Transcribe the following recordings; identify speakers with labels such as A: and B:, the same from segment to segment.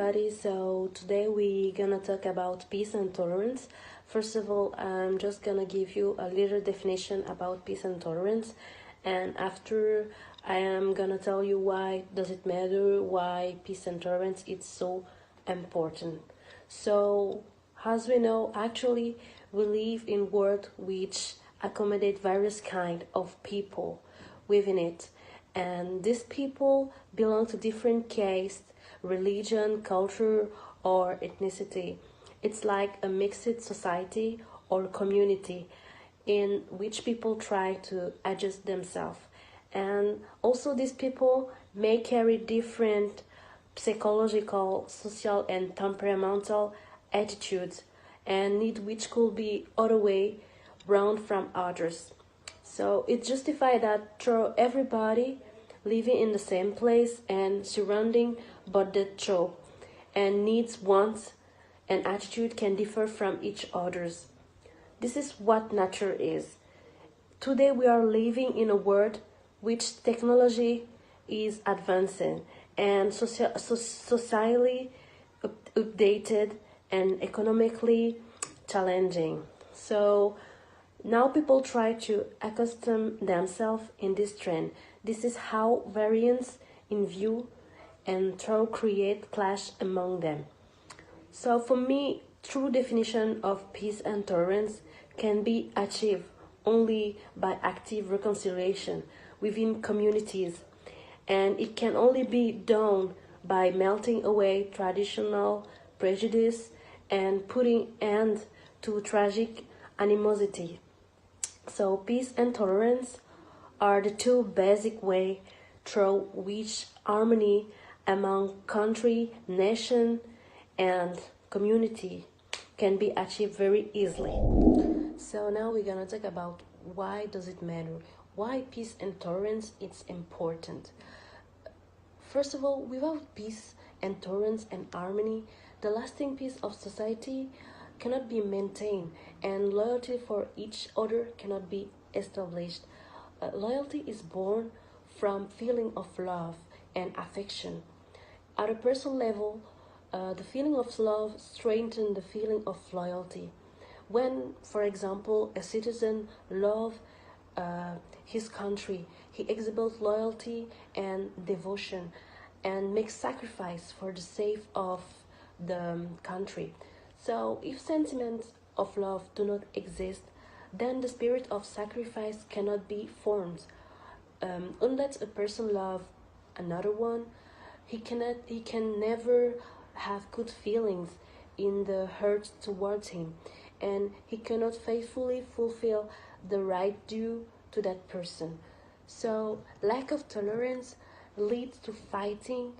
A: everybody. So today we're gonna talk about peace and tolerance. First of all, I'm just gonna give you a little definition about peace and tolerance, and after I am gonna tell you why does it matter, why peace and tolerance is so important. So, as we know, actually we live in a world which accommodate various kind of people within it, and these people belong to different castes, religion, culture, or ethnicity. It's like a mixed society or community in which people try to adjust themselves. And also, these people may carry different psychological, social, and temperamental attitudes and need which could be other way round from others. So it justifies that through everybody living in the same place and surrounding but the true and needs, wants, and attitude can differ from each other's. This is what nature is. Today we are living in a world which technology is advancing and socially updated and economically challenging. So now people try to accustom themselves in this trend. This is how variance in view and thought create clash among them. So for me, true definition of peace and tolerance can be achieved only by active reconciliation within communities, and it can only be done by melting away traditional prejudice and putting end to tragic animosity. So peace and tolerance are the two basic ways through which harmony among country, nation, and community can be achieved very easily. So now we're gonna talk about why does it matter? Why peace and tolerance is important. First of all, without peace and tolerance and harmony, the lasting peace of society cannot be maintained and loyalty for each other cannot be established. Loyalty is born from feeling of love and affection. At a personal level, the feeling of love strengthens the feeling of loyalty. When, for example, a citizen loves his country, he exhibits loyalty and devotion and makes sacrifice for the sake of the country. So, if sentiments of love do not exist, then the spirit of sacrifice cannot be formed. Unless a person loves another one, he can never have good feelings in the heart towards him, and he cannot faithfully fulfill the right due to that person. So lack of tolerance leads to fighting,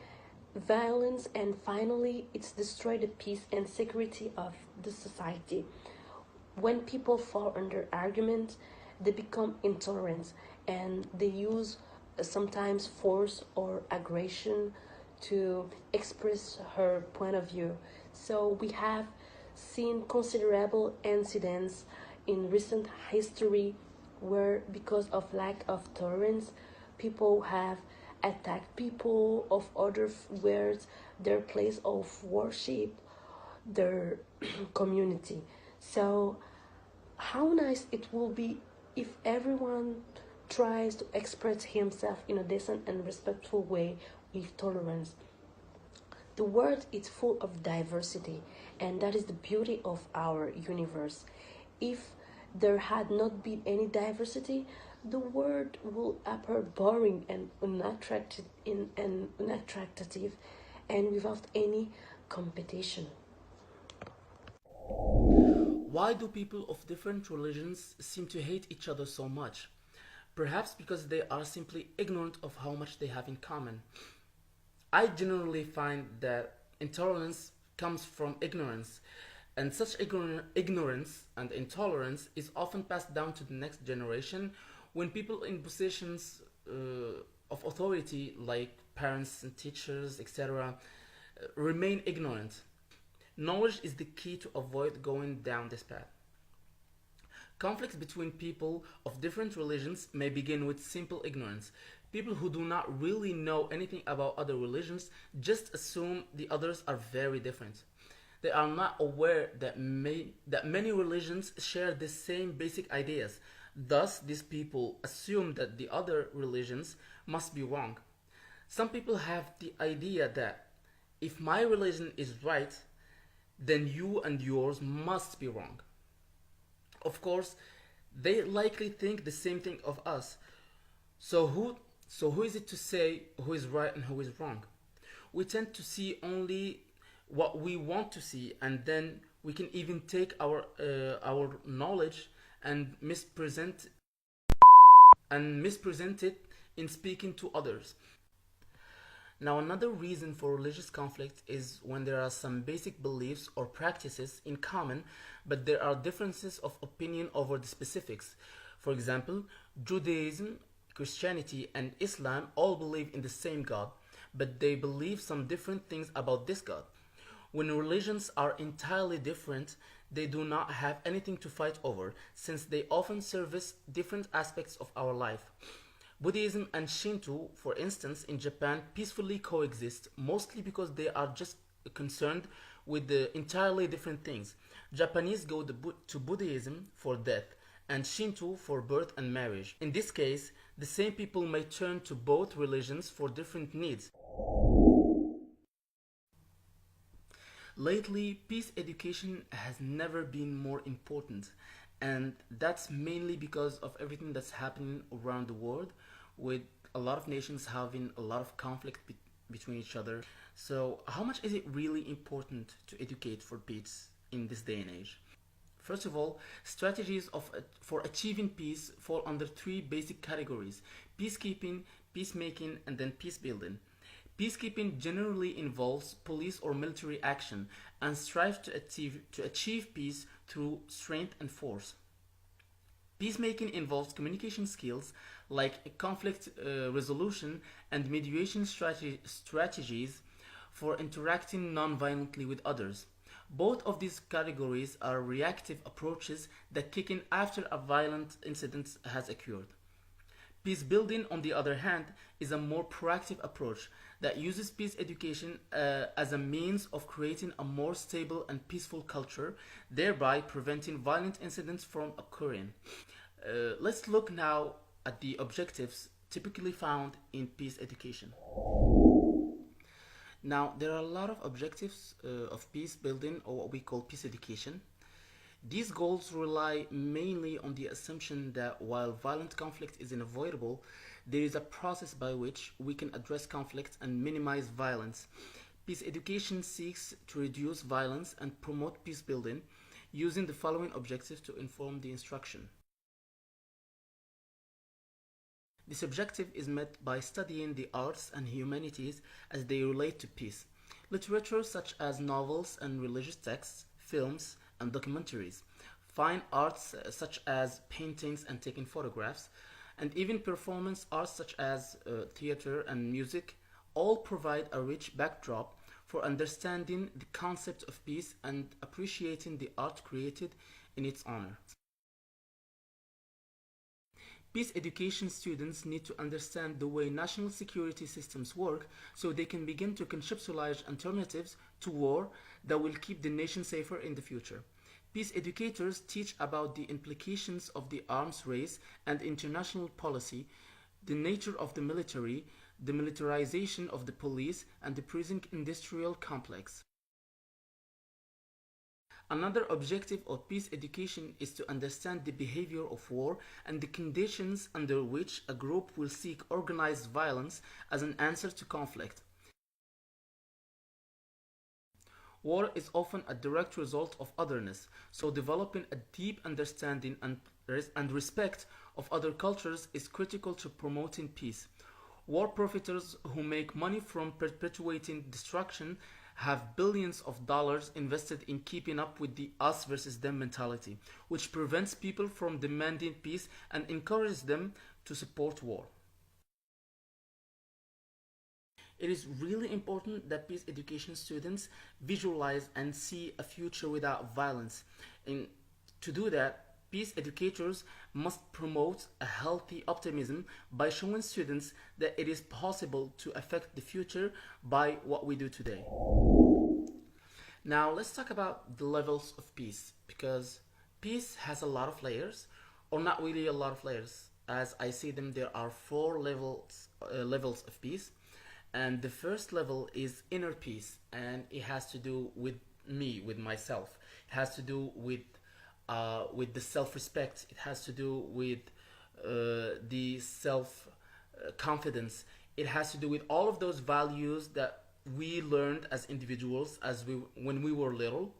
A: violence, and finally it's destroyed the peace and security of the society. When people fall under argument, they become intolerant and they use sometimes force or aggression to express her point of view. So we have seen considerable incidents in recent history where, because of lack of tolerance, people have attacked people of other words, their place of worship, their community. So how nice it will be if everyone tries to express himself in a decent and respectful way with tolerance. The world is full of diversity, and that is the beauty of our universe. If there had not been any diversity, the world would appear boring and unattractive, and without any competition.
B: Why do people of different religions seem to hate each other so much? Perhaps because they are simply ignorant of how much they have in common. I generally find that intolerance comes from ignorance, and such ignorance and intolerance is often passed down to the next generation when people in positions of authority, like parents and teachers, etc., remain ignorant. Knowledge is the key to avoid going down this path. Conflicts between people of different religions may begin with simple ignorance. People who do not really know anything about other religions just assume the others are very different. They are not aware that many religions share the same basic ideas. Thus, these people assume that the other religions must be wrong. Some people have the idea that if my religion is right, then you and yours must be wrong. Of course, they likely think the same thing of us. So who is it to say who is right and who is wrong? We tend to see only what we want to see, and then we can even take our knowledge and mispresent it in speaking to others. Now, another reason for religious conflict is when there are some basic beliefs or practices in common, but there are differences of opinion over the specifics. For example, Judaism, Christianity, and Islam all believe in the same God, but they believe some different things about this God. When religions are entirely different, they do not have anything to fight over, since they often service different aspects of our life. Buddhism and Shinto, for instance, in Japan peacefully coexist, mostly because they are just concerned with the entirely different things. Japanese go to Buddhism for death and Shinto for birth and marriage. In this case, the same people may turn to both religions for different needs. Lately, peace education has never been more important, and that's mainly because of everything that's happening around the world, with a lot of nations having a lot of conflict between each other. So, how much is it really important to educate for peace in this day and age? First of all, for achieving peace fall under three basic categories: peacekeeping, peacemaking, and then peace building. Peacekeeping generally involves police or military action and strives to achieve peace through strength and force. Peacemaking involves communication skills like conflict resolution and mediation strategies for interacting non-violently with others. Both of these categories are reactive approaches that kick in after a violent incident has occurred. Peace building, on the other hand, is a more proactive approach that uses peace education as a means of creating a more stable and peaceful culture, thereby preventing violent incidents from occurring. Let's look now at the objectives typically found in peace education. Now, there are a lot of objectives of peace building, or what we call peace education. These goals rely mainly on the assumption that while violent conflict is unavoidable, there is a process by which we can address conflict and minimize violence. Peace education seeks to reduce violence and promote peace building using the following objectives to inform the instruction. This objective is met by studying the arts and humanities as they relate to peace. Literature such as novels and religious texts, films, and documentaries, fine arts such as paintings and taking photographs, and even performance arts such as theater and music all provide a rich backdrop for understanding the concept of peace and appreciating the art created in its honor. Peace education students need to understand the way national security systems work so they can begin to conceptualize alternatives to war that will keep the nation safer in the future. Peace educators teach about the implications of the arms race and international policy, the nature of the military, the militarization of the police, and the prison industrial complex. Another objective of peace education is to understand the behavior of war and the conditions under which a group will seek organized violence as an answer to conflict. War is often a direct result of otherness, so developing a deep understanding and respect of other cultures is critical to promoting peace. War profiteers who make money from perpetuating destruction have billions of dollars invested in keeping up with the us versus them mentality, which prevents people from demanding peace and encourages them to support war. It is really important that peace education students visualize and see a future without violence. And to do that, peace educators must promote a healthy optimism by showing students that it is possible to affect the future by what we do today. Now, let's talk about the levels of peace, because peace has a lot of layers, or not really a lot of layers. As I see them, there are four levels of peace, and the first level is inner peace, and it has to do with me, with myself. It has to do with the self-respect. It has to do with the self-confidence. It has to do with all of those values that we learned as individuals when we were little.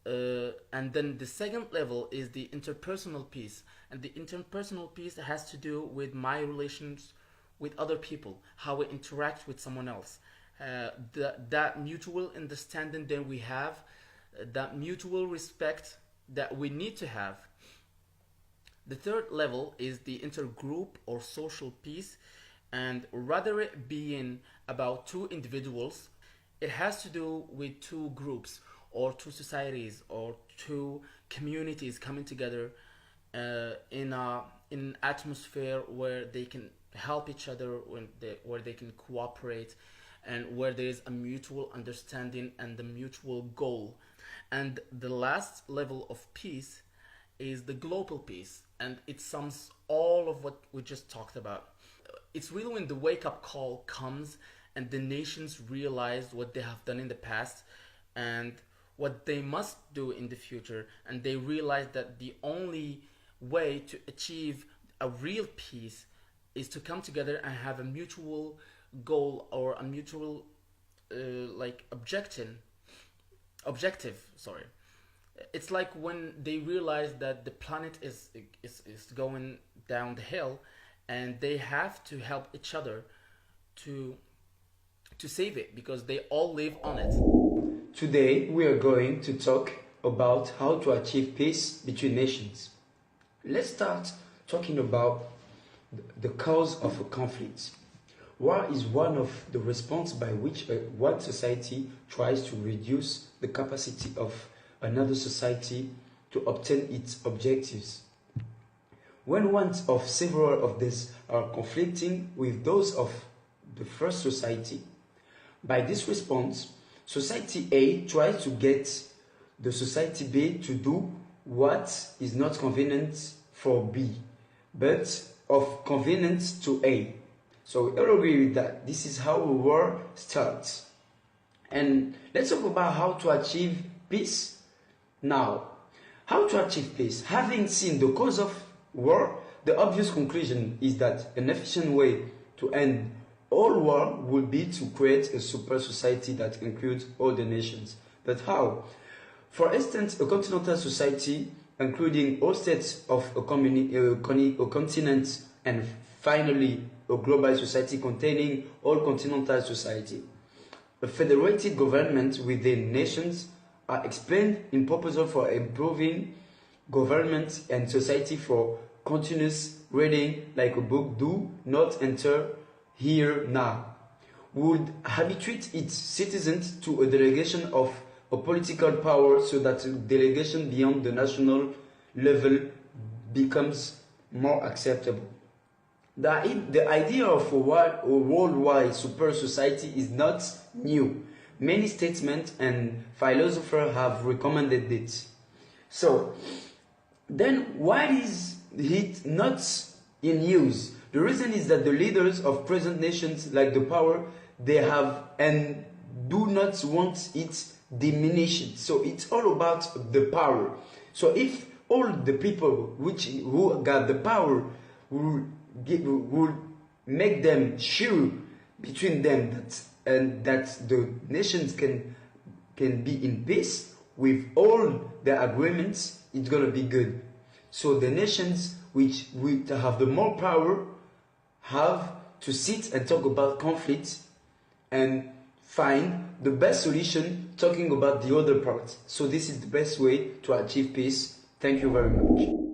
B: And then the second level is the interpersonal peace, and the interpersonal peace has to do with my relations with other people, how I interact with someone else, that mutual understanding that we have, that mutual respect that we need to have. The third level is the intergroup or social peace, and rather it being about two individuals, it has to do with two groups or two societies or two communities coming together in an atmosphere where they can help each other, where they can cooperate, and where there is a mutual understanding and a mutual goal. And the last level of peace is the global peace, and it sums all of what we just talked about. It's really when the wake-up call comes and the nations realize what they have done in the past and what they must do in the future, and they realize that the only way to achieve a real peace is to come together and have a mutual goal or a mutual objective. Sorry, it's like when they realize that the planet is going down the hill, and they have to help each other to save it, because they all live on it.
C: Today we are going to talk about how to achieve peace between nations. Let's start talking about the cause of a conflict. War is one of the response by which one society tries to reduce the capacity of another society to obtain its objectives. When one of several of these are conflicting with those of the first society, by this response, Society A tries to get the Society B to do what is not convenient for B, but of convenience to A. So we all agree with that. This is how a war starts. And let's talk about how to achieve peace now. How to achieve peace? Having seen the cause of war, the obvious conclusion is that an efficient way to end all war would be to create a super society that includes all the nations. But how? For instance, a continental society including all states of a continent, and finally a global society containing all continental society. A federated government within nations are explained in proposal for improving government and society for continuous reading, like a book do not enter here now, would habituate its citizens to a delegation of a political power, so that a delegation beyond the national level becomes more acceptable. The idea of a worldwide super society is not new. Many statesmen and philosophers have recommended it. So, then why is it not in use? The reason is that the leaders of present nations lack the power they have and do not want it diminished. So it's all about the power. So if all the people who got the power will make them sure between them that the nations can be in peace with all the agreements, it's gonna be good. So the nations which have the more power have to sit and talk about conflict and find the best solution, talking about the other part. So this is the best way to achieve peace. Thank you very much.